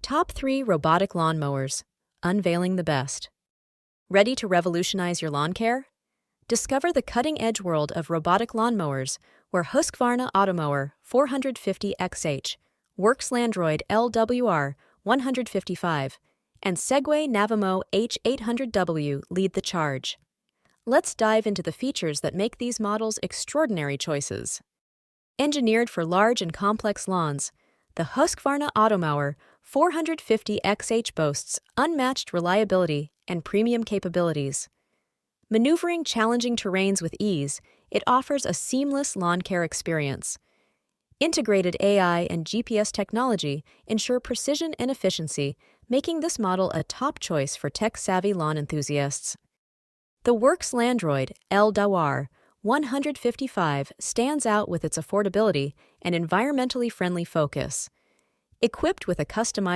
Top 3 Robotic Lawn Mowers. Unveiling the best. Ready to revolutionize your lawn care? Discover the cutting-edge world of robotic lawn mowers, where Husqvarna Automower 450XH, Works Landroid LWR 155, and Segway Navimo H800W lead the charge. Let's dive into the features that make these models extraordinary choices. Engineered for large and complex lawns, the Husqvarna Automower 450XH boasts unmatched reliability and premium capabilities. Maneuvering challenging terrains with ease, it offers a seamless lawn care experience. Integrated AI and GPS technology ensure precision and efficiency, making this model a top choice for tech-savvy lawn enthusiasts. The Works Landroid LWR 155 stands out with its affordability and environmentally friendly focus. Equipped with a customizable